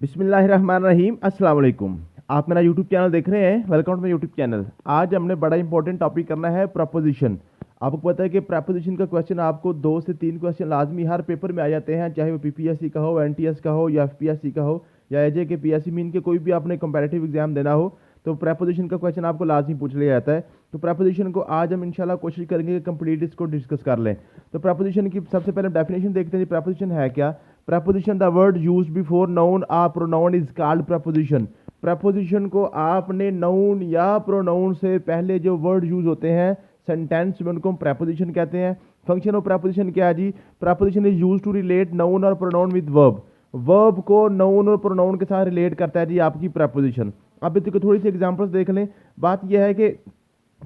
बिस्मिल्लाहिर्रहमानिर्रहीम अस्सलाम वालेकुम। आप मेरा यूट्यूब चैनल देख रहे हैं, welcome to my YouTube channel. आज हमने बड़ा इंपॉर्टेंट टॉपिक करना है प्रपोजिशन। आपको पता है कि प्रपोजिशन का क्वेश्चन आपको 2 से 3 क्वेश्चन लाजमी हर पेपर में आ जाते हैं, चाहे वो पीपीएससी का हो, एनटीएस का हो या एफपीएससी का हो या एजे के पीएससी मीन के कोई भी आपने कंपैरेटिव एग्जाम देना हो तो प्रपोजिशन का क्वेश्चन आपको लाजमी पूछ लिया जाता है। तो प्रपोजिशन को आज हम इंशाल्लाह कोशिश करेंगे कि कंप्लीट इसको डिस्कस कर लें। तो प्रपोजिशन की सबसे पहले डेफिनेशन देखते हैं, प्रपोजिशन है क्या। Preposition the word use before noun or pronoun is called preposition. Preposition को आपने नाउन या प्रोनाउन से पहले जो वर्ड यूज होते हैं सेंटेंस में उनको हम प्रपोजिशन कहते हैं। फंक्शन ऑफ प्रपोजिशन क्या है जी। Preposition is use to relate noun और प्रोनाउन विद वर्ब। वर्ब को नाउन और प्रोनाउन के साथ रिलेट करता है जी आपकी प्रपोजिशन। अब इसको थोड़ी सी एग्जांपल्स देख लें। बात यह है कि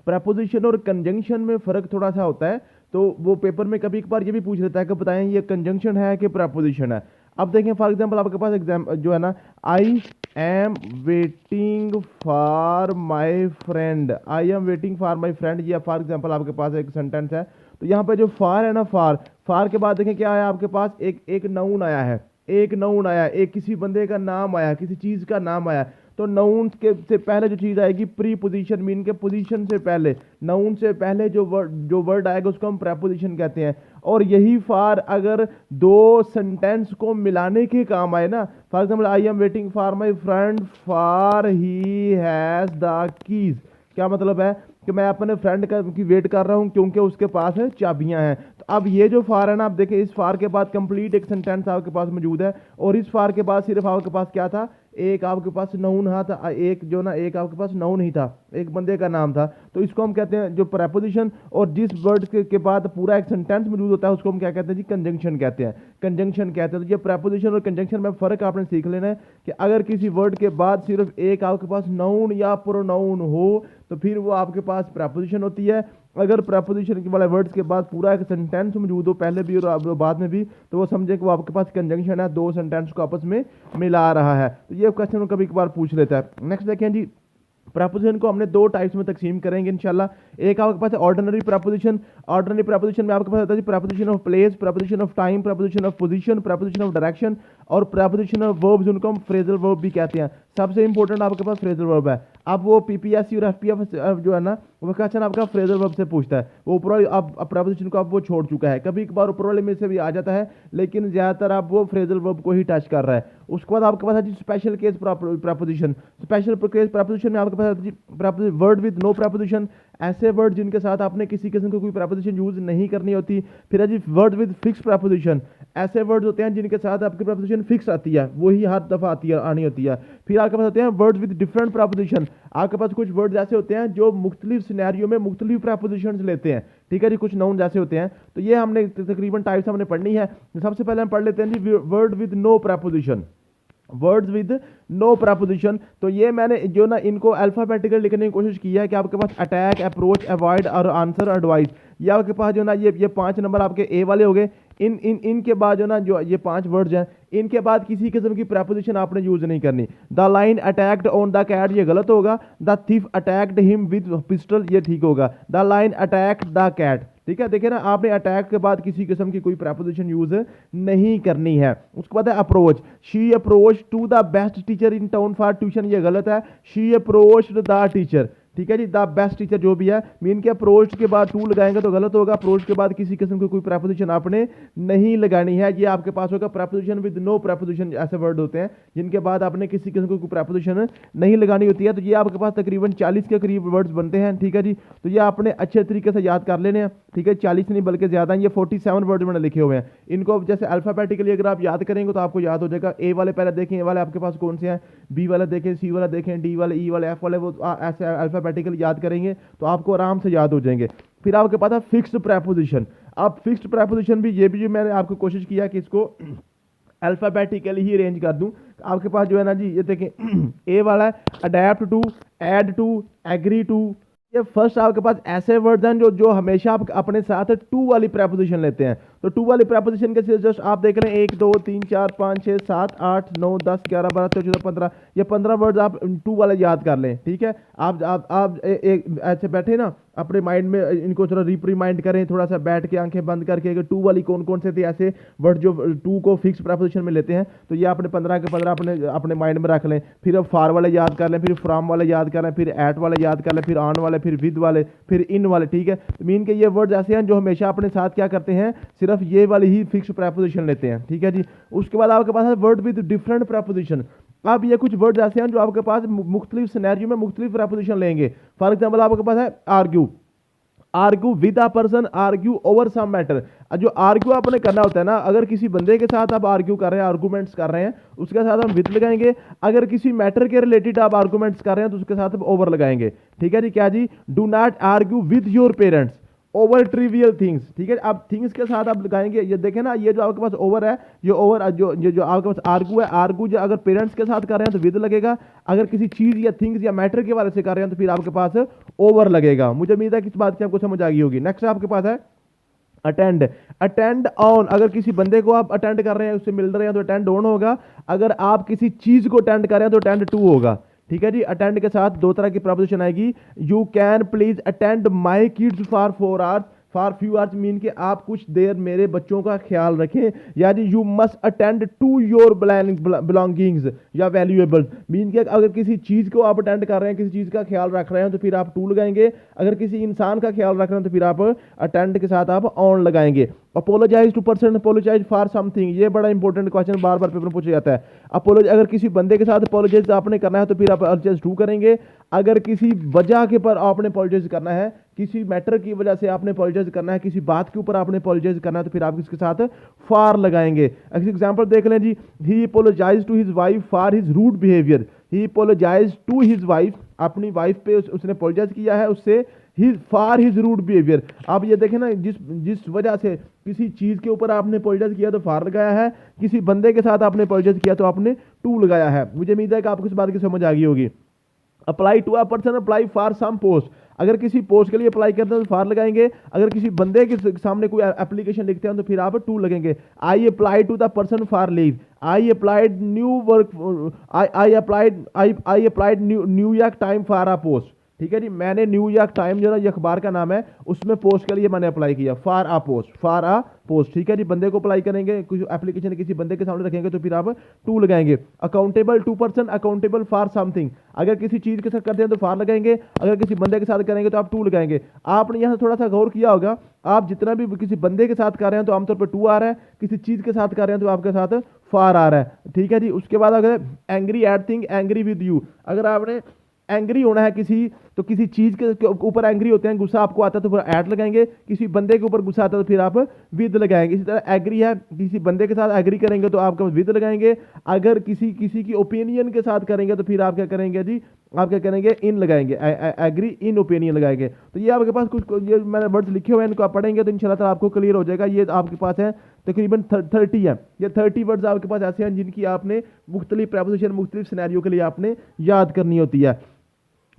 प्रपोजिशन और कंजंक्शन में फ़र्क थोड़ा सा होता है, तो वो पेपर में कभी एक बार ये भी पूछ लेता है कि बताएं ये कंजंक्शन है कि प्रपोजिशन है। अब देखें फॉर एग्जांपल आपके पास एग्जाम जो है ना, I am waiting for my friend, I am waiting for my friend, ये फॉर एग्जांपल आपके पास एक सेंटेंस है। तो यहाँ पे जो फार है ना, फार के बाद देखें क्या आया आपके पास, एक नाउन आया है, एक नाउन आया, एक किसी बंदे का नाम आया, किसी चीज़ का नाम आया। तो नाउन के से पहले जो चीज़ आएगी प्री पोजीशन मीन के पोजीशन से पहले, नाउन से पहले जो वर्ड आएगा उसको हम प्रेपोजिशन कहते हैं। और यही फार अगर दो सेंटेंस को मिलाने के काम आए ना, for example I am waiting for my friend for he has the keys, क्या मतलब है कि मैं अपने फ्रेंड की वेट कर रहा हूँ क्योंकि उसके पास है चाबियां हैं। तो अब ये जो फार है ना, आप देखें इस फार के बाद कंप्लीट एक सेंटेंस आपके पास मौजूद है, और इस फार के बाद सिर्फ आपके पास क्या था, एक आपके पास नाउन था, एक जो ना एक आपके पास नाउन ही था, एक बंदे का नाम था। तो इसको हम कहते हैं जो प्रपोजिशन, और जिस वर्ड के बाद पूरा एक सेंटेंस मौजूद होता है उसको हम क्या कहते हैं जी, कंजंक्शन कहते हैं। कंजंक्शन कहते हैं। तो ये प्रपोजिशन और कंजंक्शन में फ़र्क आपने सीख लेना है कि अगर किसी वर्ड के बाद सिर्फ एक आपके पास नाउन या प्रोनाउन हो तो फिर वो आपके पास प्रपोजिशन होती है। अगर प्रपोजिशन के वाले वर्ड्स के बाद पूरा एक सेंटेंस मौजूद हो, पहले भी और बाद में भी, तो वो समझे कि वो आपके पास कंजंक्शन है, दो सेंटेंस को आपस में मिला रहा है। तो ये क्वेश्चन कभी कभार पूछ लेता है। नेक्स्ट देखें जी, प्रपोजिशन को हमने दो टाइप्स में तकसीम करेंगे इंशाल्लाह। एक आपके पास है ऑर्डिनरी प्रपोजिशन। ऑर्डिनरी प्रपोजिशन में आपके पास होता है preposition of place, preposition of time, preposition of position, preposition of direction और प्रपोजिशन ऑफ वर्ब्स, उनको हम फ्रेजल वर्ब भी कहते हैं। सबसे इंपॉर्टेंट आपके पास फ्रेजल वर्ब है। अब वो पीपीएससी और एफपीएफ जो है ना, वो क्वेश्चन आपका फ्रेजल वर्ब से पूछता है। वो ऊपर वाली अब प्रपोजिशन को अब वो छोड़ चुका है, कभी कभार ऊपर वाले में से भी आ जाता है, लेकिन ज़्यादातर अब वो फ्रेजल वर्ब को ही टच कर रहा है। उसके बाद आपके पास है जी special case preposition. Special case preposition में आपके पास वर्ड विद नो प्रपोजिशन, ऐसे वर्ड जिनके साथ आपने किसी किस्म की कोई प्रपोजिशन यूज नहीं करनी होती। फिर है जी वर्ड विद फिक्स प्रपोजिशन, ऐसे वर्ड्स होते हैं जिनके साथ आपकी प्रपोजिशन फिक्स आती है, वही हर दफा आती है, आनी होती है। फिर आपके पास होते हैं वर्ड विद डिफरेंट प्रपोजिशन। आपके पास कुछ वर्ड्स ऐसे होते हैं जो मुख्तलिफ सिनेरियो में मुख्तलिफ प्रपोजिशंस लेते हैं, ठीक है जी। कुछ नाउन जैसे होते हैं। तो ये हमने तकरीबन टाइप्स हमने पढ़नी है। सबसे पहले हम पढ़ लेते हैं जी word with no preposition. Words with no preposition, तो ये मैंने जो ना इनको अल्फाबेटिकल लिखने की कोशिश की है कि आपके पास अटैक, अप्रोच, अवॉइड और आंसर, एडवाइस, ये आपके पास जो ना ये 5 नंबर आपके ए वाले हो गए। इनके बाद जो ना जो ये 5 वर्ड्स हैं, इनके बाद किसी किस्म की प्रपोजिशन आपने यूज नहीं करनी। The lion attacked on the cat, ये गलत होगा। The thief attacked him with pistol, ये ठीक होगा। The lion attacked the cat, ठीक है। देखिए ना, आपने अटैक के बाद किसी किस्म की कोई प्रपोजिशन यूज नहीं करनी है। उसके बाद है approach. She approach to the best teacher in town for tuition, ये गलत है। शी अप्रोच्ड द टीचर, ठीक है जी। द बेस्ट टीचर जो भी है, मीन के अप्रोच के बाद टू लगाएंगे तो गलत होगा। अप्रोच के बाद किसी किस्म की कोई प्रपोजिशन आपने नहीं लगानी है। ये आपके पास होगा प्रपोजिशन विद नो प्रपोजिशन। ऐसे वर्ड होते हैं जिनके बाद आपने किसी किस्म की कोई प्रपोजिशन नहीं लगानी होती है। तो ये आपके पास तकरीबन 40 के करीब वर्ड्स बनते हैं, ठीक है जी। तो ये आपने अच्छे तरीके से याद कर लेने हैं, ठीक है। 40 नहीं बल्कि ज़्यादा, ये 47 वर्ड मैंने लिखे हुए हैं। इनको जैसे अल्फाबेटिकली अगर आप याद करेंगे तो आपको याद हो जाएगा। ए वाले पहले देखें, ए वाले आपके पास कौन से हैं, बी वाले देखें, सी वाला देखें, डी वाले, ई वाले, एफ वाले, वो ऐसे अल्फाबेटिकली याद करेंगे तो आपको आराम से याद हो जाएंगे। फिर आपके पास है फिक्स्ड प्रपोजिशन। अब फिक्स्ड प्रपोजिशन भी ये भी मैंने आपको कोशिश किया कि इसको अल्फाबेटिकली ही अरेंज कर दूं। आपके पास जो है ना जी, ये देखें ए वाला है adept to, add to, agree to. ये फर्स्ट आपके पास ऐसे वर्ड्स हैं जो हमेशा आप अपने साथ टू वाली प्रपोजिशन लेते हैं। तो टू वाली प्रपोजिशन के जस्ट आप देख रहे हैं 1 2 3 4 5 6 7 8 9 10 11 12 13 14 15, ये 15 वर्ड्स आप टू वाले याद कर लें। ठीक है, आप एक ऐसे बैठे ना अपने माइंड में इनको थोड़ा रिमाइंड करें, थोड़ा सा बैठ के आंखें बंद करके कि टू वाली कौन कौन से थे ऐसे वर्ड जो टू को फिक्स प्रपोजिशन में लेते हैं। तो ये आपने 15 के 15 अपने माइंड में रख लें। फिर अब फार वाले याद कर लें, फिर फ्रॉम वाले याद कर लें, फिर एट वाले याद कर लें, फिर ऑन वाले, फिर विद वाले, फिर इन वाले। ठीक है, तो मीन के ये वर्ड ऐसे हैं जो हमेशा अपने साथ क्या करते हैं, सिर्फ ये वाली ही फिक्स प्रपोजिशन लेते हैं। ठीक है जी, उसके बाद आपके पास है वर्ड विद डिफरेंट प्रपोजिशन। अब ये कुछ वर्ड ऐसे हैं जो आपके पास मुख्तलिफ सिनेरियो में मुख्तलिफ प्रपोजिशन लेंगे। फॉर एग्जाम्पल आपके पास है argue, argue with a person, argue over some matter. जो आर्ग्यू आपने करना होता है ना, अगर किसी बंदे के साथ आप आर्ग्यू कर रहे हैं, आर्गूमेंट्स कर रहे हैं, उसके साथ हम विद लगाएंगे। अगर किसी मैटर के रिलेटेड आप आर्गूमेंट्स कर रहे हैं तो उसके साथ आप ओवर लगाएंगे। ठीक है जी, क्या जी, do not argue with your parents over trivial things. ठीक है, अब थिंग्स के साथ आप लगाएंगे। ये देखें ना, ये जो आपके पास ओवर है, ये ओवर जो आपके पास आर्गू है, आर्गू जो अगर पेरेंट्स के साथ कर रहे हैं तो विद लगेगा, अगर किसी चीज या थिंग्स या मैटर के बारे से कर रहे हैं तो फिर आपके पास ओवर लगेगा। मुझे उम्मीद है कि इस बात की आपको समझ आ गई होगी। नेक्स्ट आपके पास है अटेंड, अटेंड ऑन। अगर किसी बंदे को आप अटेंड कर रहे हैं, उससे मिल रहे हैं तो अटेंड ऑन होगा। अगर आप किसी चीज को अटेंड कर रहे हैं तो अटेंड टू होगा। ठीक है जी, अटेंड के साथ दो तरह की प्रपोजिशन आएगी। You can please attend my kids for 4 hours, for few hours mean के आप कुछ देर मेरे बच्चों का ख्याल रखें। यानी you must attend to your belongings या वैल्यूएबल्स मीन के अगर किसी चीज को आप अटेंड कर रहे हैं, किसी चीज का ख्याल रख रहे हैं तो फिर आप टू लगाएंगे। अगर किसी इंसान का ख्याल रख रहे हैं तो फिर आप अटेंड के साथ आप ऑन लगाएंगे। Apologise to person, apologise for something, ये बड़ा इंपॉर्टेंट क्वेश्चन बार बार पेपर में पूछा जाता है। अपोलोज, अगर किसी बंदे के साथ अपोलोजाइज आपने करना है तो फिर आप अपोलोजाइज टू करेंगे। अगर किसी वजह के पर आपने अपोलोजाइज करना है, किसी मैटर की वजह से आपने अपोलोजाइज करना है, किसी बात के ऊपर आपने अपोलोजाइज करना है तो फिर आप इसके साथ फॉर लगाएंगे। एग्जांपल देख लें जी, he apologise to his wife for his rude behaviour. He apologise to his wife, अपनी वाइफ पे उसने अपोलोजाइज किया है उससे, फॉर हिज रूड बिहेवियर। आप ये देखें ना, जिस वजह से किसी चीज के ऊपर आपने अपोलोजाइज किया तो फॉर लगाया है, किसी बंदे के साथ आपने अपोलोजाइज किया तो आपने टू लगाया है। मुझे उम्मीद है कि आपको इस बात की समझ आ गई होगी। Apply to a person, apply for some post, अगर किसी पोस्ट के लिए अप्लाई करते हैं तो फॉर लगाएंगे। अगर किसी बंदे के सामने कोई एप्लीकेशन लिखते हैं तो फिर आप टू लगेंगे। I apply to the person for leave, I applied new work, I applied New York time for a post. ठीक है जी, मैंने न्यूयॉर्क टाइम जो ना ये अखबार का नाम है, उसमें पोस्ट के लिए मैंने अप्लाई किया, for uh post, for uh post. ठीक है जी, बंदे को अप्लाई करेंगे, कुछ एप्लीकेशन किसी बंदे के सामने रखेंगे तो फिर आप टू लगाएंगे। Accountable to person, accountable for something, अगर किसी चीज के साथ करते हैं तो फॉर लगाएंगे, अगर किसी बंदे के साथ करेंगे तो आप टू लगाएंगे। आपने यहाँ थोड़ा सा गौर किया होगा, आप जितना भी किसी बंदे के साथ कर रहे हैं तो आमतौर पर टू आ रहा है, किसी चीज के साथ कर रहे हैं तो आपके साथ फॉर आ रहा है। ठीक है जी, उसके बाद अगर angry at thing, angry with you, अगर आपने एंग्री होना है किसी, तो किसी चीज के ऊपर एंग्री होते हैं, गुस्सा आपको आता है तो फिर एट लगाएंगे, किसी बंदे के ऊपर गुस्सा आता है तो फिर आप विद लगाएंगे। इसी तरह एग्री है, किसी बंदे के साथ एग्री करेंगे तो आपका विद लगाएंगे। अगर किसी की ओपिनियन के साथ करेंगे तो फिर आप क्या करेंगे जी, आप क्या करेंगे, इन लगाएंगे, एग्री इन ओपिनियन लगाएंगे। तो ये आपके पास कुछ ये मैंने वर्ड्स लिखे हुए हैं, इनको आप पढ़ेंगे तो इंशाल्लाह ताला आपको क्लियर हो जाएगा। ये आपके पास है तकरीबन 30 है, ये 30 वर्ड्स आपके पास ऐसे हैं जिनकी आपने मुख्तलिफ प्रपोजिशन मुख्तलिफ सिनेरियो के लिए आपने याद करनी होती है।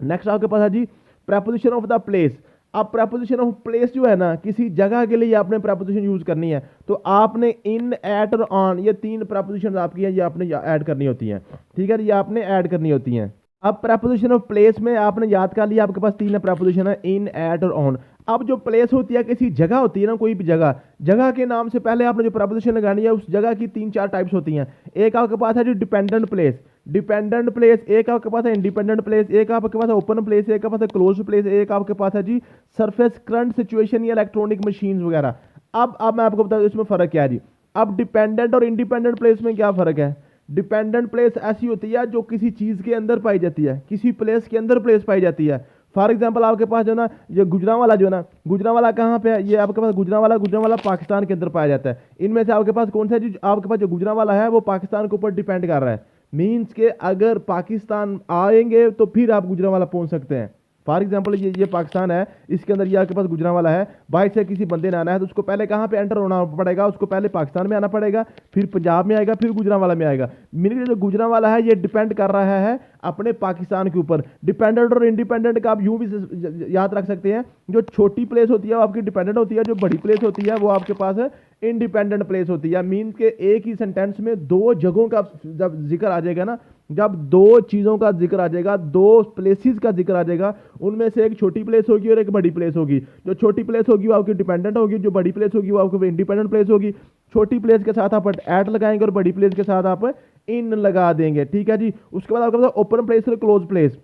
नेक्स्ट आपके पास है जी प्रपोजिशन ऑफ द प्लेस। अब प्रपोजिशन ऑफ प्लेस जो है ना, किसी जगह के लिए आपने प्रपोजिशन यूज करनी है तो आपने इन, एट और ऑन, ये 3 प्रपोजिशन आपकी हैं, ये आपने ऐड करनी होती हैं। ठीक है, ये आपने ऐड करनी होती हैं। अब प्रपोजिशन ऑफ प्लेस में आपने याद कर लिया, आपके पास 3 प्रपोजिशन है, इन, एट और ऑन। अब जो प्लेस होती है, किसी जगह होती है ना, कोई भी जगह, जगह के नाम से पहले आपने जो प्रपोजिशन लगानी है उस जगह की 3-4 टाइप्स होती हैं। एक आपके पास है जो डिपेंडेंट प्लेस, डिपेंडेंट प्लेस, एक आपके पास है इंडिपेंडेंट प्लेस, एक आपके पास है ओपन प्लेस, एक आपके पास है क्लोज प्लेस, एक आपके पास है जी सरफेस करंट सिचुएशन या इलेक्ट्रॉनिक मशीन वगैरह। अब मैं आपको बता दूं इसमें फर्क क्या है जी। अब डिपेंडेंट और इंडिपेंडेंट प्लेस में क्या फर्क है। डिपेंडेंट प्लेस ऐसी होती है जो किसी चीज के अंदर पाई जाती है, किसी प्लेस के अंदर प्लेस पाई जाती है। फॉर एग्जाम्पल आपके पास जो ना ये गुजरांवाला जो ना, गुजरांवाला कहाँ पे है, ये आपके पास गुजरांवाला पाकिस्तान के अंदर पाया जाता है। इनमें से आपके पास कौन सा जी, आपके पास जो गुजरांवाला है वो पाकिस्तान के ऊपर डिपेंड कर रहा है। मीन्स के अगर पाकिस्तान आएंगे तो फिर आप गुजरांवाला पहुंच सकते हैं। फॉर एग्जाम्पल ये पाकिस्तान है, इसके अंदर ये आपके पास गुजरांवाला है, बाइक से किसी बंदे ने आना है तो उसको पहले कहाँ पे एंटर होना पड़ेगा, उसको पहले पाकिस्तान में आना पड़ेगा, फिर पंजाब में आएगा, फिर गुजरांवाला में आएगा। मीनिंग जो गुजरांवाला है ये डिपेंड कर रहा है अपने पाकिस्तान के ऊपर। डिपेंडेंट और इंडिपेंडेंट का आप यूं भी याद रख सकते हैं, जो छोटी प्लेस होती है वो आपकी डिपेंडेंट होती है, जो बड़ी प्लेस होती है वो आपके पास है इंडिपेंडेंट प्लेस होती है। मीन के एक ही सेंटेंस में दो जगहों का जब जिक्र आ जाएगा ना, जब दो चीजों का जिक्र आ जाएगा, दो प्लेसेस का जिक्र आ जाएगा, उनमें से एक छोटी प्लेस होगी और एक बड़ी प्लेस होगी। जो छोटी प्लेस होगी वो आपकी डिपेंडेंट होगी, जो बड़ी प्लेस होगी वो आपकी इंडिपेंडेंट प्लेस होगी। छोटी प्लेस के साथ आप एट लगाएंगे और बड़ी प्लेस के साथ आप इन लगा देंगे, ठीक है जी। उसके बाद आपके पास ओपन प्लेस और क्लोज प्लेस।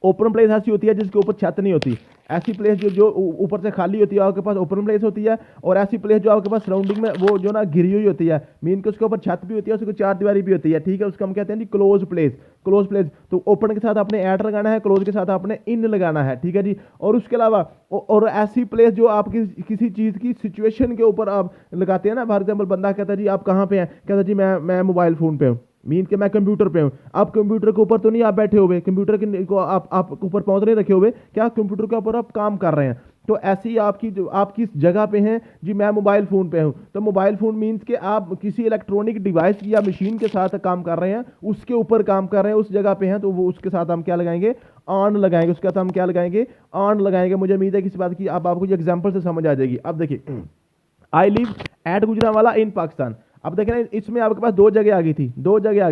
ओपन प्लेस ऐसी होती है जिसके ऊपर छत नहीं होती, ऐसी प्लेस जो जो ऊपर से खाली होती है आपके पास ओपन प्लेस होती है। और ऐसी प्लेस जो आपके पास सराउंडिंग में वो जो ना घिरी हुई होती है, मीन के उसके ऊपर छत भी होती है, उसके चार दीवारी भी होती है, ठीक है, उसको हम कहते हैं जी क्लोज प्लेस। क्लोज प्लेस तो ओपन के साथ आपने ऐड लगाना है, क्लोज के साथ आपने इन लगाना है, ठीक है जी। और उसके अलावा और ऐसी प्लेस जो आपकी किसी चीज की सिचुएशन के ऊपर आप लगाते हैं ना, फॉर एग्जाम्पल बंदा कहता है जी आप कहाँ पे हैं, कहता है जी मैं मोबाइल फोन पे हूँ, मीन के मैं कंप्यूटर पे हूँ। आप कंप्यूटर के ऊपर तो नहीं आप बैठे हुए, कंप्यूटर के को आप ऊपर पहुंच नहीं रखे हुए, क्या कंप्यूटर के ऊपर आप काम कर रहे हैं। तो ऐसी ही आपकी जो आप किस जगह पे हैं जी, मैं मोबाइल फ़ोन पे हूँ, तो मोबाइल फ़ोन मीन्स के आप किसी इलेक्ट्रॉनिक डिवाइस या मशीन के साथ काम कर रहे हैं, उसके ऊपर काम कर रहे हैं, उस जगह पे हैं, तो वो उसके साथ हम क्या लगाएंगे, ऑन लगाएंगे। उसके साथ हम क्या लगाएंगे, ऑन लगाएंगे। मुझे उम्मीद है कि इस बात की अब आपको एग्जाम्पल से समझ आ जाएगी। अब देखिए, आई लिव एट गुजरांवाला इन पाकिस्तान। अब देखें ना, इसमें आपके पास दो जगह आ गई थी, दो जगह आ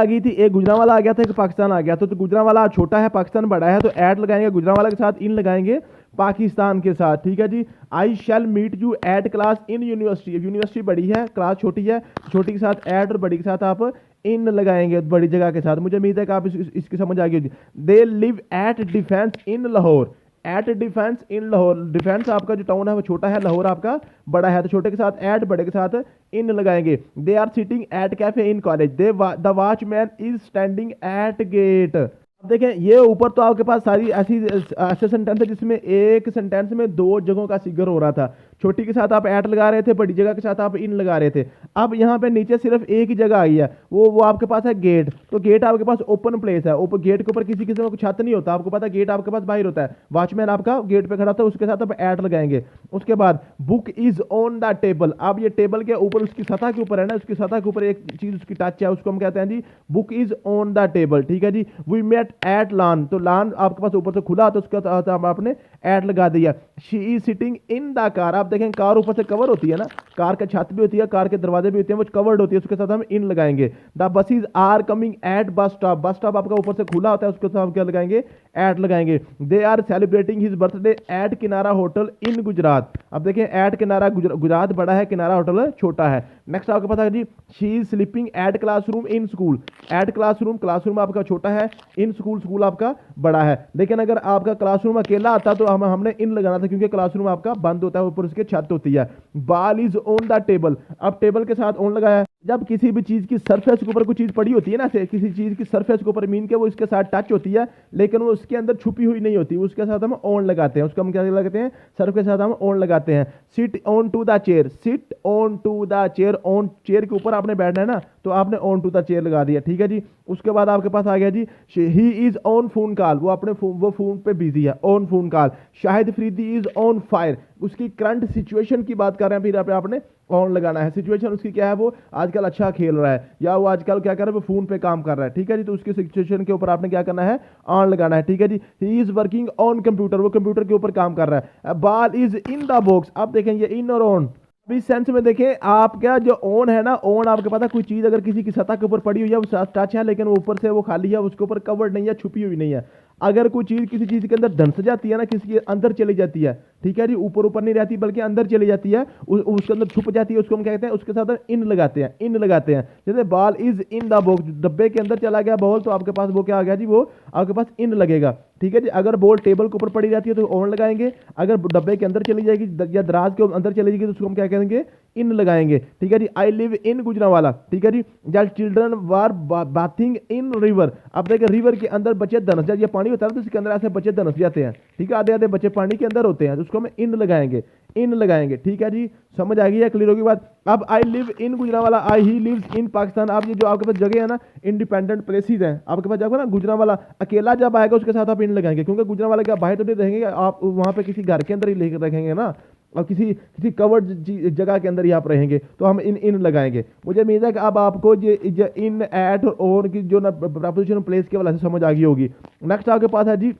गई थी, एक गुजरांवाला आ गया था, एक पाकिस्तान आ गया। तो गुजरांवाला छोटा है, पाकिस्तान बड़ा है, तो ऐड लगाएंगे गुजरांवाला के साथ, इन लगाएंगे पाकिस्तान के साथ, ठीक है जी। I shall meet you at class in university. University बड़ी है, क्लास छोटी है, छोटी के साथ ऐड और बड़ी के साथ आप इन लगाएंगे बड़ी जगह के साथ। मुझे उम्मीद है कि आप इसकी समझ आ गई। They live at defence in Lahore. At defence in Lahore, defence आपका जो टाउन है वो छोटा है, लाहौर आपका बड़ा है, तो छोटे के साथ एट, बड़े के साथ इन लगाएंगे। They are sitting at cafe in college. The watchman is standing at gate. अब देखें, ये ऊपर तो आपके पास सारी ऐसे सेंटेंस है जिसमें एक सेंटेंस में दो जगहों का जिक्र हो रहा था। छोटी के साथ आप एट लगा रहे थे, बड़ी जगह के साथ आप इन लगा रहे थे। अब यहाँ पे नीचे सिर्फ एक ही जगह आई है, वो आपके पास है गेट। तो गेट आपके पास ओपन प्लेस है, ऊपर गेट के ऊपर किसी किस्म का छत नहीं होता, आपको पता है, गेट आपके पास बाहर होता है, वॉचमैन आपका गेट पे खड़ा था, उसके साथ आप एट लगाएंगे। उसके बाद book is on the table. अब ये टेबल के ऊपर, उसकी सतह के ऊपर है ना, उसकी सतह के ऊपर एक चीज उसकी टच है, उसको हम कहते हैं जी book is on the table, ठीक है जी। We met at lawn. तो लॉन आपके पास ऊपर से खुला, तो उसके साथ आपने एट लगा दिया। She is sitting in the car. आप देखें, कार ऊपर से कवर होती है ना, कार का छत भी होती है, कार के दरवाजे भी होते हैं, वो कवर्ड होती है, उसके साथ हम इन लगाएंगे। The buses are coming at bus stop. Bus stop आपका ऊपर से खुला होता है, उसके साथ हम क्या लगाएंगे, एट लगाएंगे। They are celebrating his birthday at Kinara hotel in Gujarat. अब देखें, एट किनारा, गुजरात बड़ा है, किनारा होटल छोटा है। नेक्स्ट आपके पास है जी, she is sleeping at classroom in school. At classroom, classroom आपका छोटा है, इन स्कूल, स्कूल आपका बड़ा है। लेकिन अगर आपका क्लासरूम अकेला आता तो हमने इन लगाना था, क्योंकि क्लासरूम आपका बंद होता है, ऊपर उसके छत होती है। Ball is on the table. अब टेबल के साथ ऑन लगाया। जब किसी भी चीज की सरफेस के ऊपर कोई चीज पड़ी होती है ना, से किसी चीज की सरफेस के ऊपर मीन के वो इसके साथ टच होती है, लेकिन वो उसके अंदर छुपी हुई नहीं होती, उसके साथ हम ऑन लगाते हैं। उसको हम क्या लगाते हैं, सर्फ के साथ हम ऑन लगाते हैं। Sit on to the chair. Sit on to the chair, on chair के ऊपर आपने बैठना है ना, तो आपने ऑन टू द चेयर लगा दिया, ठीक है जी। उसके बाद आपके पास आ गया जी, he is on phone call. वो अपने वो फोन पे बिजी है, on phone call. Shahid Faridi is on fire. उसकी करंट सिचुएशन की बात कर रहे हैं, फिर आपने ऑन लगाना है। सिचुएशन उसकी क्या है, वो आजकल अच्छा खेल रहा है, या वो आजकल क्या कर रहा है, वो फोन पे काम कर रहा है, ठीक है जी। तो उसकी सिचुएशन के ऊपर आपने क्या करना है, ऑन लगाना है, ठीक है जी। He is working on computer. वो कंप्यूटर के ऊपर काम कर रहा है। Ball is in the box. अब देखें, ये इन और ऑन, इस सेंस में देखें आप, क्या जो ऑन है ना, ऑन आपके पता कोई चीज अगर किसी की सतह के ऊपर पड़ी हुई है, वो टच है, लेकिन ऊपर से वो खाली है, उसके ऊपर कवर्ड नहीं है, छुपी हुई नहीं है। अगर कोई चीज किसी चीज के अंदर धंस जाती है ना, किसी के अंदर चली जाती है, ठीक है जी, ऊपर ऊपर नहीं रहती बल्कि अंदर चली जाती है, उसके अंदर छुप जाती है, उसको हम क्या कहते हैं, उसके साथ इन लगाते हैं, इन लगाते हैं। जैसे ball is in the box, डब्बे के अंदर चला गया बॉल, तो आपके पास वो क्या आ गया जी, वो आपके पास इन लगेगा, ठीक है जी। अगर बॉल टेबल के ऊपर पड़ी रहती है तो ऑन लगाएंगे, अगर डब्बे के अंदर चली जाएगी या दराज के अंदर चली जाएगी तो उसको हम क्या कहेंगे, इन लगाएंगे, ठीक है जी। आई लिव इन गुजरांवाला, ठीक है जी। जब चिल्ड्रन वार बाथिंग इन रिवर। अब देखिए, रिवर के अंदर बच्चे धनस जाते, पानी होता है तो इसके अंदर ऐसे बच्चे धनस जाते हैं, ठीक है, आधे आधे बच्चे पानी के अंदर होते हैं, तो उसको हम इन लगाएंगे, इन लगाएंगे, ठीक है जी। समझ आ गई है, क्लियर होगी बात। अब I live in Gujranwala, I he lives in Pakistan. अब ये जो आपके पास जगह है ना, इंडिपेंडेंट प्लेसेस हैं आपके पास, जाकर ना गुजरांवाला अकेला जब आएगा उसके साथ आप इन लगाएंगे, क्योंकि गुजरांवाला के बाहर तो नहीं रहेंगे, आप वहां पे किसी घर के अंदर ही लेकर रखेंगे ना, और किसी किसी कवर्ड जगह के अंदर ही आप रहेंगे तो हम इन लगाएंगे। मुझे उम्मीद है कि अब आपको ये इन, एट और ऑन की जो ना प्रपोजिशन प्लेस के वाले से समझ आ गई होगी। नेक्स्ट आपके पास है जी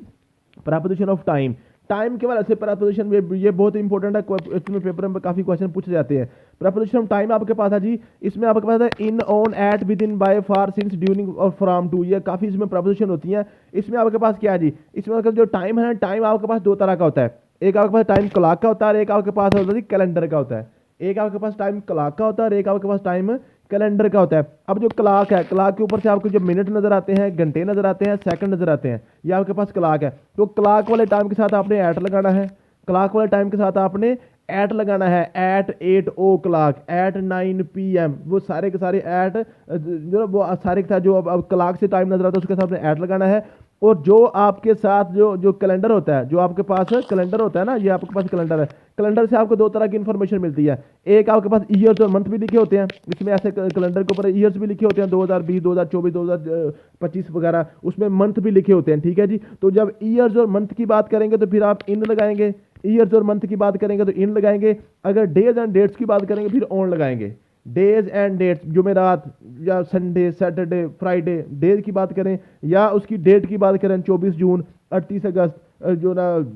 प्रपोजिशन ऑफ टाइम। टाइम के वाले से प्रपोजिशन ये बहुत इंपॉर्टेंट है, इसमें पेपर में काफी क्वेश्चन पूछे जाते हैं। प्रपोजिशन ऑफ टाइम आपके पास है जी, इसमें आपके पास है in, on, at, with in, by, for, since, during और फ्रॉम, टू, ये काफी इसमें प्रपोजिशन होती हैं। इसमें आपके पास क्या है जी, इसमें जो टाइम है, टाइम आपके पास दो तरह का होता है। एक आपके पास टाइम क्लॉक का होता है और एक आपके पास होता है कैलेंडर का होता है। एक आपके पास टाइम क्लॉक का होता है और एक आपके पास टाइम कैलेंडर का होता है। अब जो क्लॉक है, क्लॉक के ऊपर से आपको जो मिनट नजर आते हैं, घंटे नजर आते हैं, सेकंड नजर आते हैं, ये आपके पास क्लॉक है। तो क्लॉक वाले टाइम के साथ आपने एट लगाना है, क्लॉक वाले टाइम के साथ आपने एट लगाना है। एट 8 ओ क्लॉक, एट 9 PM, वो सारे के सारे एट जो वो सारे के साथ जो अब क्लॉक से टाइम नजर आता है उसके साथ आपने एट लगाना है। और जो आपके साथ जो कैलेंडर होता है, जो आपके पास कैलेंडर होता है ना, ये आपके पास कैलेंडर है। कैलेंडर से आपको दो तरह की इंफॉर्मेशन मिलती है। एक आपके पास ईयर्स और मंथ भी लिखे होते हैं, इसमें ऐसे कैलेंडर के ऊपर ईयर्स भी लिखे होते हैं, 2020, 2024, 2025 वगैरह, उसमें मंथ भी लिखे होते हैं। ठीक है जी, तो जब ईयर्स और मंथ की बात करेंगे तो फिर आप इन लगाएंगे, ईयर्स और मंथ की बात करेंगे तो इन लगाएंगे, अगर डेज एंड डेट्स की बात करेंगे फिर ऑन लगाएंगे। डेज एंड डेट्स, जुमेरात या संडे, सैटरडे, फ्राइडे, डेज की बात करें या उसकी डेट की बात करें, 24 जून, 38 अगस्त, जो ना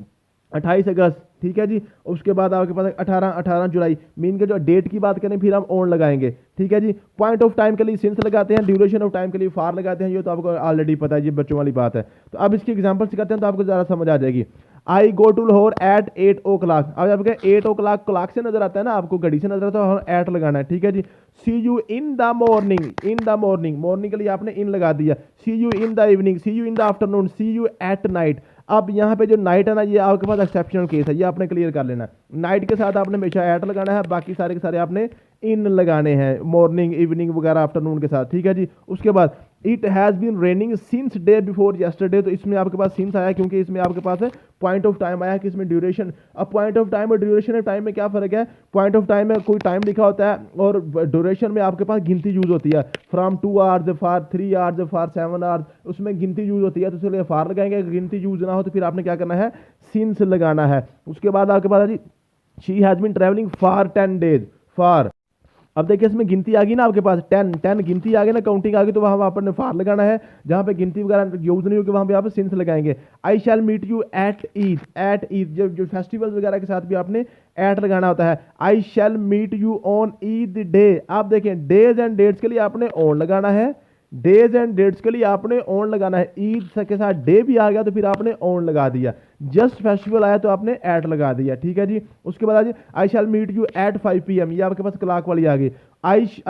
28 अगस्त, ठीक है जी। उसके बाद आपके पास 18 जुलाई, मीन के जो डेट की बात करें फिर हम ऑन लगाएंगे। ठीक है जी, पॉइंट ऑफ टाइम के लिए सिंस लगाते हैं, ड्यूरेशन ऑफ टाइम के लिए फार लगाते हैं, ये तो आपको ऑलरेडी पता है, ये बच्चों वाली बात है। तो अब इसकी एग्जांपल से करते हैं तो आपको ज़्यादा समझ आ जाएगी। I go to Lahore at 8 o'clock. अब आपके 8 ओ क्लॉक क्लॉक से नजर आता है ना, आपको घड़ी से नजर आता है, और एट लगाना है। ठीक है जी। See you in the morning, in the morning, morning के लिए आपने इन लगा दिया। See you in the evening, see you in the afternoon, see you at night. अब यहाँ पे जो नाइट है ना, ये आपके पास एक्सेप्शनल केस है, ये आपने क्लियर कर लेना। नाइट के साथ आपने हमेशा एट लगाना है, बाकी सारे के सारे आपने इन लगाने हैं, मॉर्निंग, इवनिंग वगैरह, आफ्टरनून के साथ। ठीक है जी। उसके बाद it has been raining since day before yesterday, तो इसमें आपके पास सिंस आया क्योंकि इसमें आपके पास है पॉइंट ऑफ टाइम आया कि इसमें ड्यूरेशन। अब पॉइंट ऑफ टाइम और ड्यूरेशन ऑफ टाइम में क्या फर्क है? पॉइंट ऑफ टाइम में कोई टाइम लिखा होता है और ड्यूरेशन में आपके पास गिनती यूज होती है, from 2 hours, for 3 hours, for 7 hours, उसमें गिनती यूज होती है। तो इसलिए फार लगाएंगे, अगर गिनती यूज ना हो तो फिर आपने क्या करना है, सिंस लगाना है। उसके बाद आपके पास है जी she has been travelling for 10 days, for. अब देखिए इसमें गिनती आ गई ना आपके पास, 10 गिनती आ गई ना, काउंटिंग आ गई, तो वहां आपने फार लगाना है। जहां पे गिनती वगैरह यूज नहीं होगी वहां पे आप सिंस लगाएंगे। I shall meet you at Eid, at Eid, जो फेस्टिवल्स वगैरह के साथ भी आपने एट लगाना होता है। I shall meet you on Eid day. आप देखें डेज एंड डेट्स के लिए आपने ऑन लगाना है, डेज एंड डेट्स के लिए आपने ऑन लगाना है। ईद के साथ डे भी आ गया तो फिर आपने ऑन लगा दिया। जस्ट फेस्टिवल आया तो आपने एट लगा दिया। ठीक है जी। उसके बाद I shall meet you at 5 PM, ये आपके पास क्लॉक वाली आ गई।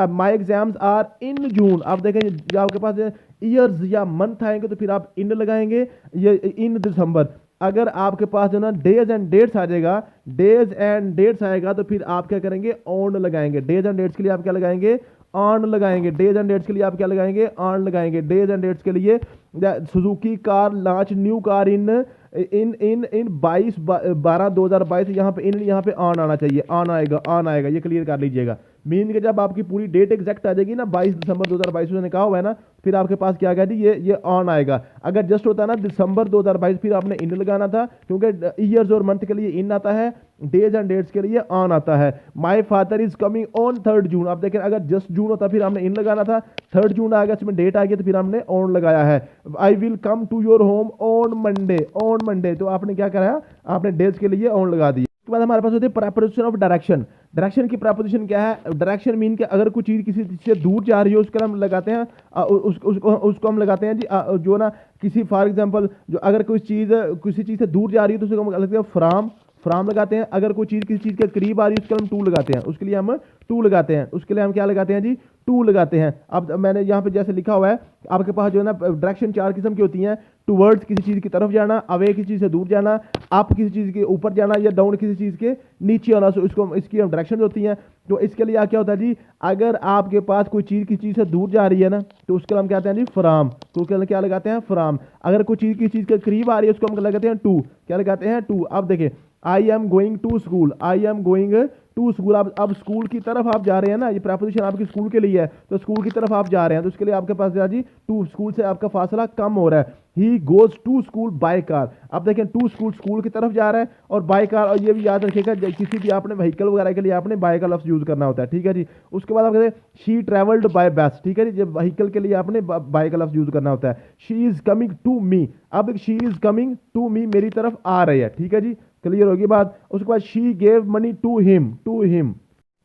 My exams are in June. आप देखें जो आपके पास ईयर्स या मंथ आएंगे तो फिर आप इन लगाएंगे, ये इन दिसंबर। अगर आपके पास जो ना डेज एंड डेट्स आ जाएगा, डेज एंड डेट्स आएगा तो फिर आप क्या करेंगे, ऑन लगाएंगे। डेज एंड डेट्स के लिए आप क्या लगाएंगे, ऑन लगाएंगे। डेज एंड डेट्स के लिए आप क्या लगाएंगे, ऑन लगाएंगे। डेज एंड डेट्स के लिए Suzuki car launch new car in 22/12/2022, यहाँ पे इन, यहाँ पे ऑन आना चाहिए, ऑन आएगा, ऑन आएगा, ये क्लियर कर लीजिएगा। मीन के जब आपकी पूरी डेट एग्जैक्ट आ जाएगी ना, 22 दिसंबर 2022 उसने कहा हुआ है ना, फिर आपके पास क्या गया जी, ये ऑन आएगा। अगर जस्ट होता ना दिसंबर 2022 फिर आपने इन लगाना था, क्योंकि ईयर्स और मंथ के लिए इन आता है, डेज एंड डेट्स के लिए ऑन आता है। My father is coming on 3 जून। आप देखें अगर जस्ट जून होता फिर हमने इन लगाना था, 3 जून आ गया, इसमें डेट आ गई तो फिर हमने ऑन लगाया है। I will come to your home on Monday, on Monday, तो आपने क्या कराया, आपने डेज के लिए ऑन लगा दिया। उसके बाद हमारे पास होती है प्रेपोजिशन ऑफ डायरेक्शन। डायरेक्शन की प्रेपोजिशन क्या है? डायरेक्शन मीन के अगर कोई चीज़ किसी चीज़ से दूर जा रही हो उसको हम लगाते हैं, उसको हम लगाते हैं जी जो ना किसी, फॉर एग्जांपल जो अगर कोई चीज़ किसी चीज़ से दूर जा रही है तो उसको हम लगाते हैं फ्रॉम, फ्रॉम लगाते हैं। अगर कोई चीज़ किसी चीज़ के करीब आ रही है उसके हम टू लगाते हैं, उसके लिए हम टू लगाते हैं। उसके लिए हम क्या लगाते हैं जी, टू लगाते हैं। अब मैंने यहाँ पे जैसे लिखा हुआ है आपके पास जो है ना डायरेक्शन 4 किस्म की होती हैं। टूवर्ड्स किसी चीज़ की तरफ जाना, अवे किसी चीज़ से दूर जाना, अप किसी चीज़ के ऊपर जाना, या डाउन किसी चीज़ के नीचे आना। सो इसको इसकी हम डायरेक्शन होती हैं। तो इसके लिए क्या होता है जी, अगर आपके पास कोई चीज़ किसी चीज़ से दूर जा रही है ना तो उसके लिए हम कहते हैं जी फ्रॉम, तो उसके लिए क्या लगाते हैं फ्रॉम। अगर कोई चीज़ किसी चीज़ के करीब आ रही है उसको हम लगाते हैं टू, क्या लगाते हैं टू। अब देखिए I am going to school, I am going to school. अब स्कूल की तरफ आप जा रहे हैं ना, ये प्रेपोजिशन आपकी स्कूल के लिए है, तो स्कूल की तरफ आप जा रहे हैं तो उसके लिए आपके पास जी टू, स्कूल से आपका फासला कम हो रहा है। He goes to school by car. अब देखें टू स्कूल स्कूल की तरफ जा रहा है और बाय कार, और ये भी याद रखिएगा किसी भी आपने व्हीकल वगैरह के लिए आपने बाय का लफ्ज यूज करना होता है, ठीक है जी। उसके बाद आप कहते हैं शी ट्रेवल्ड बाय बस, ठीक है जी, जब व्हीकल के लिए आपने बाय का लफ्ज यूज करना होता है। She is coming to me, अब she is coming to me, मेरी तरफ आ रही है, ठीक है जी, क्लियर होगी बात। उसके बाद she gave money to him, to him,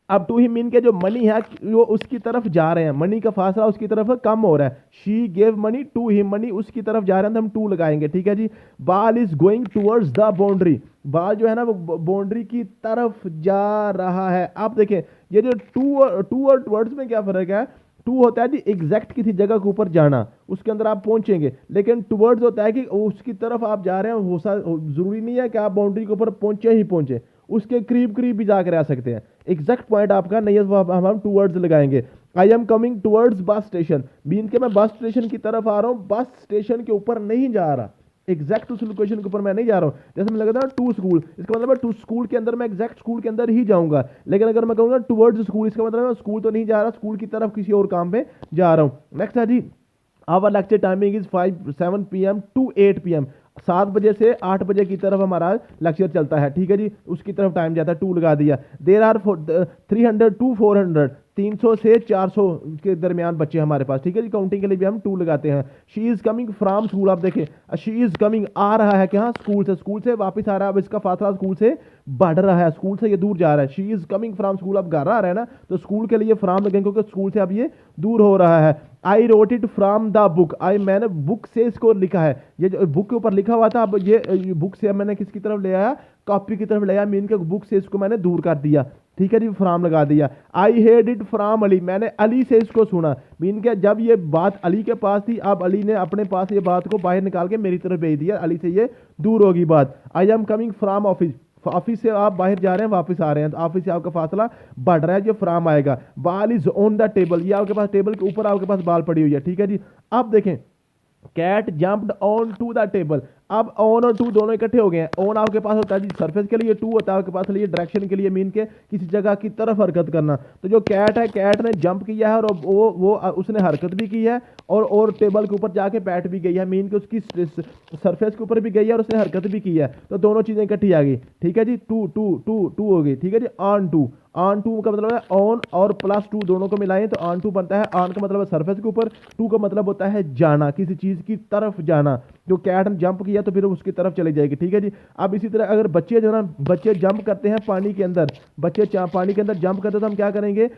अब टू हिम मीन के जो मनी है वो उसकी तरफ जा रहे हैं, मनी का फासला उसकी तरफ कम हो रहा है। She gave money to him, money उसकी तरफ जा रहे हैं तो हम टू लगाएंगे, ठीक है जी। बाल is going towards the boundary, बाल जो है ना वो बाउंड्री की तरफ जा रहा है। आप देखें ये जो टू और टूवर्ड्स में क्या फर्क है। टू होता है जी एग्जैक्ट किसी जगह के ऊपर जाना, उसके अंदर आप पहुंचेंगे, लेकिन टूवर्ड्स होता है कि उसकी तरफ आप जा रहे हैं, जरूरी नहीं है कि आप बाउंड्री के ऊपर पहुंचे ही पहुंचे, उसके करीब करीब भी जाकर आ सकते हैं। एग्जैक्ट पॉइंट आपका नहीं है, तो हम टूवर्ड्स लगाएंगे। I am coming towards bus station, mean के मैं बस स्टेशन की तरफ आ रहा हूं, बस स्टेशन के ऊपर नहीं जा रहा, एग्जैक्ट उस लोकेशन के ऊपर मैं नहीं जा रहा हूं। जैसे मैं लगा था टू स्कूल, इसका मतलब है टू स्कूल के अंदर मैं एग्जैक्ट स्कूल के अंदर ही जाऊंगा, लेकिन अगर मैं कहूंगा टूवर्ड्स स्कूल, इसका मतलब मैं स्कूल तो नहीं जा रहा, स्कूल की तरफ किसी और काम पे जा रहा हूं। नेक्स्ट है जी our lecture timing is 7 PM to 8 PM, 7 बजे से 8 बजे की तरफ हमारा लेक्चर चलता है, ठीक है जी, उसकी तरफ टाइम जाता है, टू लगा दिया। देर आर 300 टू 400, 300 से 400 के दरमियान बच्चे हमारे पास, ठीक है जी, काउंटिंग के लिए भी हम टू लगाते हैं। She is coming from school, आप देखें शी इज कमिंग आ रहा है क्या, स्कूल से वापस आ रहा है, अब इसका फासला स्कूल से बढ़ रहा है, स्कूल से ये दूर जा रहा है। She is coming from school, अब घर आ रहा है ना, तो स्कूल के लिए फ्रॉम लगेंगे क्योंकि स्कूल से अब ये दूर हो रहा है। I wrote it from the book, I मैंने बुक से इसको लिखा है, ये जो बुक के ऊपर लिखा हुआ था, अब ये बुक से मैंने किसकी तरफ ले आया, कॉपी की तरफ ले आया, मीन के बुक से इसको मैंने दूर कर दिया, ठीक है जी, फ्राम लगा दिया। आई हेड इट फ्राम अली, मैंने अली से इसको सुना, मीन के जब ये बात अली के पास थी, अब अली ने अपने पास ये बात को बाहर निकाल के मेरी तरफ भेज दिया, अली से ये दूर होगी बात। I am coming from office, office से आप बाहर जा रहे हैं वापस आ रहे हैं, तो ऑफिस से आपका फासला बढ़ रहा है, जो फ्राम आएगा। बाल इज ऑन द टेबल, ये आपके पास टेबल के ऊपर आपके पास बाल पड़ी हुई है, ठीक है जी। अब देखें cat jumped on to the table, अब ऑन और टू दोनों इकट्ठे हो गए हैं। ऑन आपके पास होता है जी सरफेस के लिए, टू होता है आपके पास लिए डायरेक्शन के लिए, मीन के किसी जगह की तरफ हरकत करना। तो जो कैट है, कैट ने जंप किया है और वो उसने हरकत भी की है और टेबल के ऊपर जाके बैठ भी गई है, मीन के उसकी सरफेस के ऊपर भी गई है और उसने हरकत भी की है, तो दोनों चीजें इकट्ठी आ गई, ठीक है जी। टू टू टू टू हो गई, ठीक है जी। ऑन टू, ऑन टू का मतलब है ऑन और प्लस टू दोनों को मिलाएं तो ऑन टू बनता है। ऑन का मतलब है सरफेस के ऊपर, टू का मतलब होता है जाना, किसी चीज की तरफ जाना। जो कैट ने जंप किया तो फिर उसकी तरफ चली जाएगी, ठीक है जी। अब इसी तरह अगर बच्चे जो ना बच्चे जंप करते हैं पानी के अंदर, बच्चे पानी के अंदर जंप करते हैं तो हम क्या करेंगे,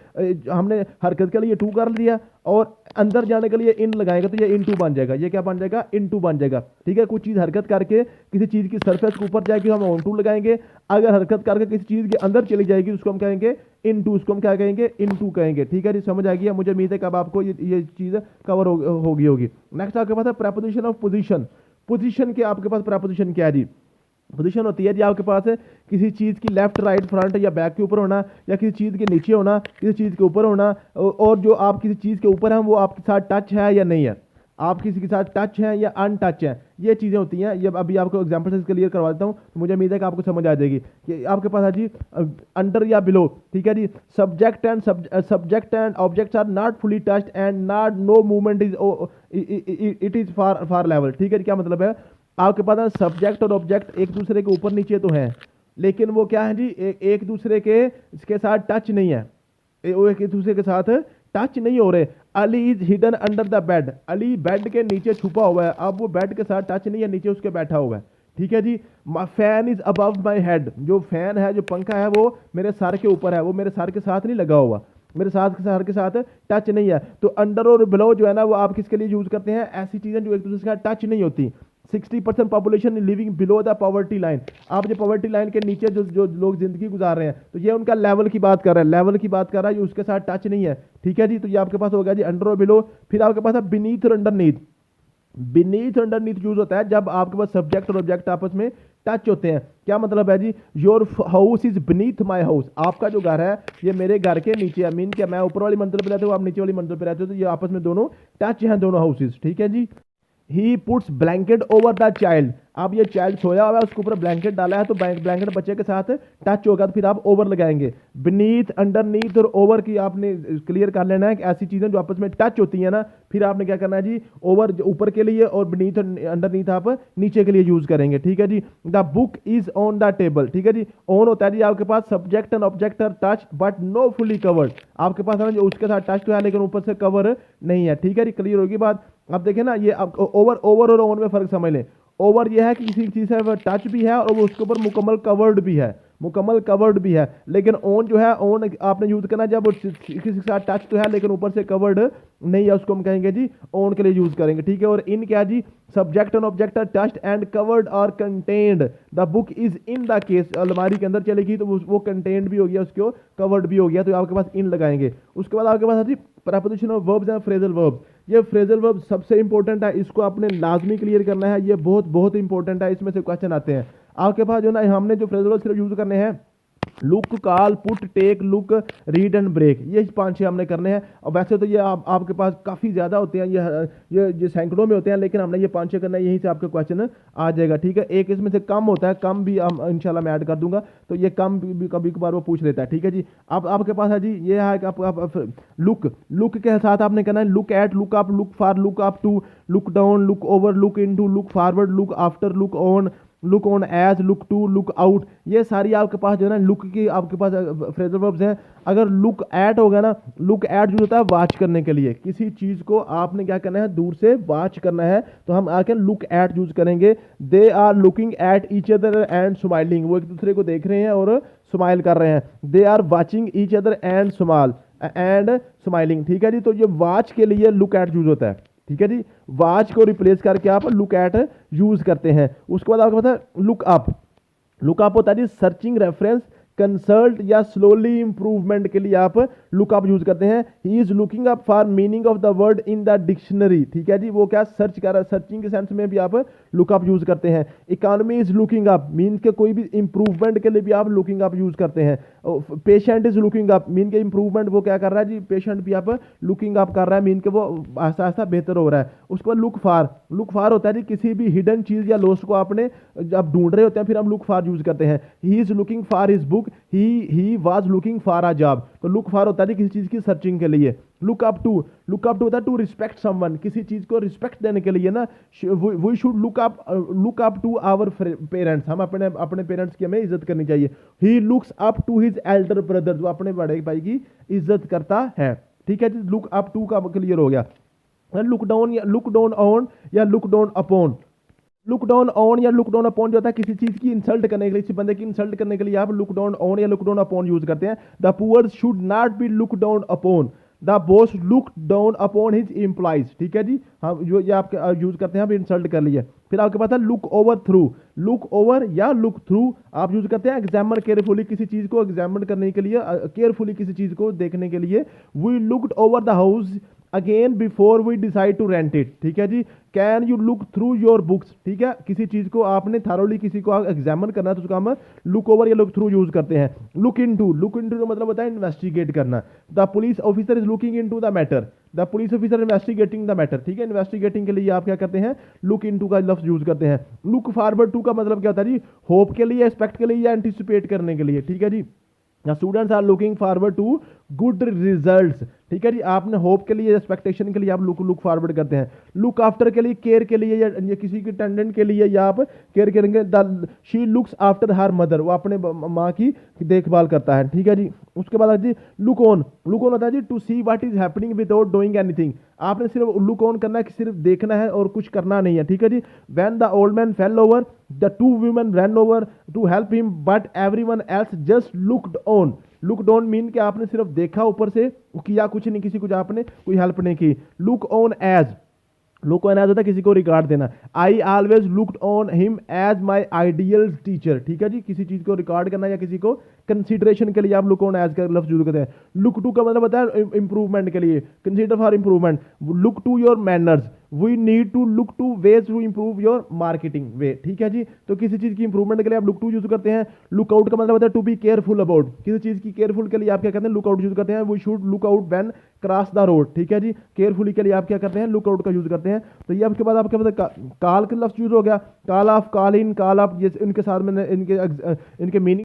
हमने हरकत के लिए टू कर लिया और अंदर जाने के लिए इन लगाएंगे तो ये इन टू बन जाएगा, ये क्या बन जाएगा, इन टू बन जाएगा, ठीक है। कुछ चीज हरकत करके किसी चीज की सरफेस के ऊपर जाएगी हम ऑन टू लगाएंगे, अगर हरकत करके किसी चीज के अंदर चली जाएगी उसको हम कहेंगे इन टू, उसको हम क्या कहेंगे, इन टू कहेंगे, ठीक है जी। समझ आ गया, मुझे उम्मीद है कब आपको ये चीज कवर होगी। नेक्स्ट आपके पास है प्रेपोजिशन ऑफ पोजीशन। पोजीशन के आपके पास प्रेपोजिशन क्या है जी, पोजीशन होती है जी आपके पास है किसी चीज की लेफ्ट राइट फ्रंट या बैक के ऊपर होना, या किसी चीज के नीचे होना, किसी चीज के ऊपर होना, और जो आप किसी चीज के ऊपर हैं वो आपके साथ टच है या नहीं है, आप किसी के साथ टच हैं या अनटच हैं, ये चीज़ें होती हैं। ये अभी आपको एग्जांपल से क्लियर करवा देता हूँ, तो मुझे उम्मीद है कि आपको समझ आ जाएगी कि आपके पास है जी अंडर या बिलो, ठीक है जी। Subject and objects are not fully touched and not no movement is it is far level, ठीक है जी। क्या मतलब है, आपके पास सब्जेक्ट और ऑब्जेक्ट एक दूसरे के ऊपर नीचे तो हैं, लेकिन वो क्या है जी एक दूसरे के इसके साथ टच नहीं है, वो एक दूसरे के साथ टच नहीं हो रहे। Ali is hidden under the bed, Ali bed के नीचे छुपा हुआ है, अब वो बेड के साथ टच नहीं है, नीचे उसके बैठा हुआ है, ठीक है जी। Fan is above my head, जो फैन है जो पंखा है वो मेरे सर के ऊपर है, वो मेरे सर के साथ नहीं लगा हुआ, मेरे सर के साथ टच नहीं है। तो अंडर और बिलो जो है ना वो आप किसके लिए यूज करते हैं, ऐसी चीजें जो एक दूसरे के साथ टच नहीं होती। 60% population living below the poverty line, आप जो पॉवर्टी लाइन के नीचे जो लोग जिंदगी गुजार रहे हैं, तो ये उनका लेवल की बात कर रहा है, लेवल की बात कर रहा है, ये उसके साथ टच नहीं है, ठीक है जी। तो ये आपके पास हो गया जी अंडर और बिलो। फिर आपके पास है बीनीथ और अंडरनीथ। बीनीथ अंडरनीथ यूज होता है जब आपके पास सब्जेक्ट और ऑब्जेक्ट आपस में टच होते हैं। क्या मतलब है जी, your house is beneath my house, आपका जो घर है ये मेरे घर के नीचे है, मीन क्या मैं ऊपर वाली मंजिल पे रहते हो, आप नीचे वाली मंजिल पे रहते हो, तो ये आपस में दोनों टच हैं, दोनों हाउसेज, ठीक है जी। He puts blanket over the child. अब ये चाइल्ड सोया हुआ है, उसके ऊपर ब्लैंकेट डाला है, तो ब्लैंकेट बच्चे के साथ टच होगा तो फिर आप ओवर लगाएंगे। बीनीथ, अंडरनीथ और ओवर की आपने क्लियर कर लेना है कि ऐसी चीजें जो आपस में टच होती है ना, फिर आपने क्या करना है जी, ओवर ऊपर के लिए और बीनीथ और अंडरनीथ आप नीचे के लिए यूज करेंगे। ठीक है जी। The book is on the table. ठीक है जी। ऑन होता है जी आपके पास subject and object are touch but no fully covered. आपके पास है ना जो उसके साथ टच तो है लेकिन ऊपर से कवर नहीं है। ठीक है जी। क्लियर होगी बात। अब देखिए ना, ये ओवर और ऑन में फर्क समझ लें। ओवर ये है कि किसी चीज से वो टच भी है और वो उसके ऊपर मुकम्मल कवर्ड भी है, मुकम्मल कवर्ड भी है। लेकिन ऑन जो है, ऑन आपने यूज करना जब किसी के साथ टच तो है लेकिन ऊपर से कवर्ड नहीं है, उसको हम कहेंगे जी ऑन के लिए यूज करेंगे। ठीक है। और इन क्या जी, subject and object are touched and covered और contained. The book is in the case, अलमारी के अंदर चलेगी तो वो कंटेन्ड भी हो गया, उसको कवर्ड भी हो गया, तो आपके पास इन लगाएंगे। उसके बाद आपके पास है जी preposition of verbs and phrasal verbs. ये फ्रेजल वर्ब सबसे इंपॉर्टेंट है, इसको आपने लाजमी क्लियर करना है, ये बहुत बहुत इंपॉर्टेंट है, इसमें से क्वेश्चन आते हैं आपके पास जो ना। हमने जो फ्रेजल वर्ब सिर्फ यूज करने हैं look, call, put, take, look, read and break, ये 5-6 हमने करने हैं। और वैसे तो ये आपके पास काफ़ी ज़्यादा होते हैं, ये सैकड़ों में होते हैं, लेकिन हमने ये 5-6 करना है, यहीं से आपका क्वेश्चन आ जाएगा। ठीक है। एक इसमें से कम होता है, कम भी हम इंशाल्लाह मैं ऐड कर दूंगा, तो ये कम भी कभी कभार वो पूछ लेता है। ठीक है जी। अब आपके पास है जी, ये है कि आप लुक के साथ आपने करना है look at, look up, look for, look up to, look down, look over, look into, look forward, look after, look on, look on as, look to, look out. ये सारी आपके पास जो है ना लुक की आपके पास फ्रेजल वर्ब्स हैं। अगर लुक एट होगा ना, लुक एट जो होता है वॉच करने के लिए, किसी चीज को आपने क्या करना है, दूर से वॉच करना है, तो हम आके लुक एट यूज करेंगे। They are looking at each other and smiling, वो एक दूसरे को देख रहे हैं और स्माइल कर रहे हैं। They are watching each other and smiling. ठीक है जी। तो ये वॉच के लिए लुक एट यूज होता है। ठीक है जी। वॉच को रिप्लेस करके आप लुक एट यूज करते हैं। उसके बाद आपको पता है लुक अप। लुक अप होता है जी सर्चिंग, रेफरेंस, कंसल्ट या स्लोली इंप्रूवमेंट के लिए आप लुकअप यूज करते हैं। He is looking up for meaning of the word in the dictionary. ठीक है जी। वो क्या सर्च कर रहा है, सर्चिंग के सेंस में भी आप लुकअप यूज करते हैं। Economy is looking up mean के कोई भी इंप्रूवमेंट के लिए भी आप लुकिंग अप यूज करते हैं। Patient is looking up mean के इंप्रूवमेंट, वो क्या कर रहा है जी, पेशेंट भी आप लुकिंग अप कर रहा है मीन के वो आस्ता आस्ता बेहतर हो रहा है। उसके बाद लुक फार होता है जी किसी भी हिडन चीज या लॉस्ट को आपने जब ढूंढ रहे होते हैं फिर हम लुक फार यूज करते हैं। He is looking for his book, he was looking for a job. तो लुक फॉर होता है जी किसी चीज की सर्चिंग के लिए। लुक अप टू होता है टू रिस्पेक्ट समवन, किसी चीज को रिस्पेक्ट देने के लिए ना। We should look up to our parents, हम अपने पेरेंट्स की हमें इज्जत करनी चाहिए। He looks up to his elder brother, जो अपने बड़े भाई की इज्जत करता है। ठीक है जी। लुक अप टू का क्लियर हो गया। लुक डाउन या लुक डाउन ऑन या look down upon. Look down on या लुक डाउन अपॉन जो होता है किसी चीज की इंसल्ट करने के लिए, किसी बंदे की इंसल्ट करने के लिए आप लुक डाउन ऑन या लुक डाउन अपॉन यूज करते हैं। The poor should not be look down upon, the boss look down upon his employees. ठीक है जी। हम जो ये आपके यूज करते हैं, हम इंसल्ट कर लिए। फिर आपके पास है look over through. Look over या लुक थ्रू आप यूज करते हैं एग्जामिन केयरफुली, किसी चीज को एग्जामिन करने के लिए, केयरफुली किसी चीज को देखने के लिए। We looked over the house again before we decide to rent it. ठीक है जी। Can you look through your books. ठीक है। किसी चीज को आपने थारोली किसी को एग्जामिन करना है तो उसका हम लुक ओवर या लुक थ्रू यूज करते हैं। लुक इनटू का मतलब होता है इन्वेस्टिगेट करना। The police officer is looking into the matter, the police officer investigating the matter. ठीक है। इन्वेस्टिगेटिंग के लिए आप क्या करते हैं, लुक इनटू का लफ्ज यूज करते हैं। लुक फॉरवर्ड टू का मतलब क्या होता है जी, होप के लिए, एक्सपेक्ट के लिए या एंटिसिपेट करने के लिए। ठीक है जी। Students are looking forward to good results. ठीक है जी। आपने होप के लिए, एक्सपेक्टेशन के लिए आप लुक फॉरवर्ड करते हैं। लुक आफ्टर के लिए, केयर के लिए या किसी के टेंडेंट के लिए या आप केयर करेंगे। She looks after her mother, वो अपने माँ की देखभाल करता है। ठीक है जी। उसके बाद जी लुक ऑन होता है जी to see what is happening without doing anything. आपने सिर्फ लुक ऑन करना है कि सिर्फ देखना है और कुछ करना नहीं है। ठीक है जी। When the old man fell over the two women ran over to help him but everyone else just looked on. Look down mean कि आपने सिर्फ देखा ऊपर से, किया कुछ नहीं, किसी को आपने कोई हेल्प नहीं की। लुक ऑन एज होता है किसी को रिकॉर्ड देना। I always looked on him as my ideal teacher. ठीक है जी। किसी चीज को रिकॉर्ड करना या किसी को कंसीडरेशन के लिए आप लुक ऑन एज का लफ्ज यूज करते हैं। लुक टू का मतलब होता है इंप्रूवमेंट के लिए, consider for improvement. Look to your manners, we need to look to ways to improve your marketing way. ठीक है जी, तो किसी चीज की इंप्रूवमेंट के लिए आप लुक टू यूज करते हैं। लुक आउट का मतलब होता है टू बी केयरफुल अबाउट, किसी चीज की केयरफुल के लिए आप क्या करते हैं, लुक आउट यूज करते हैं। We should look out when cross the road. ठीक है जी, केयरफुली के लिए आप क्या करते हैं, लुक आउट का यूज करते हैं। तो ये आपके बाद आपके पता काल का लफ्ज यूज हो गया, call of, call in, call of, ये इनके साथ में इनके मीनिंग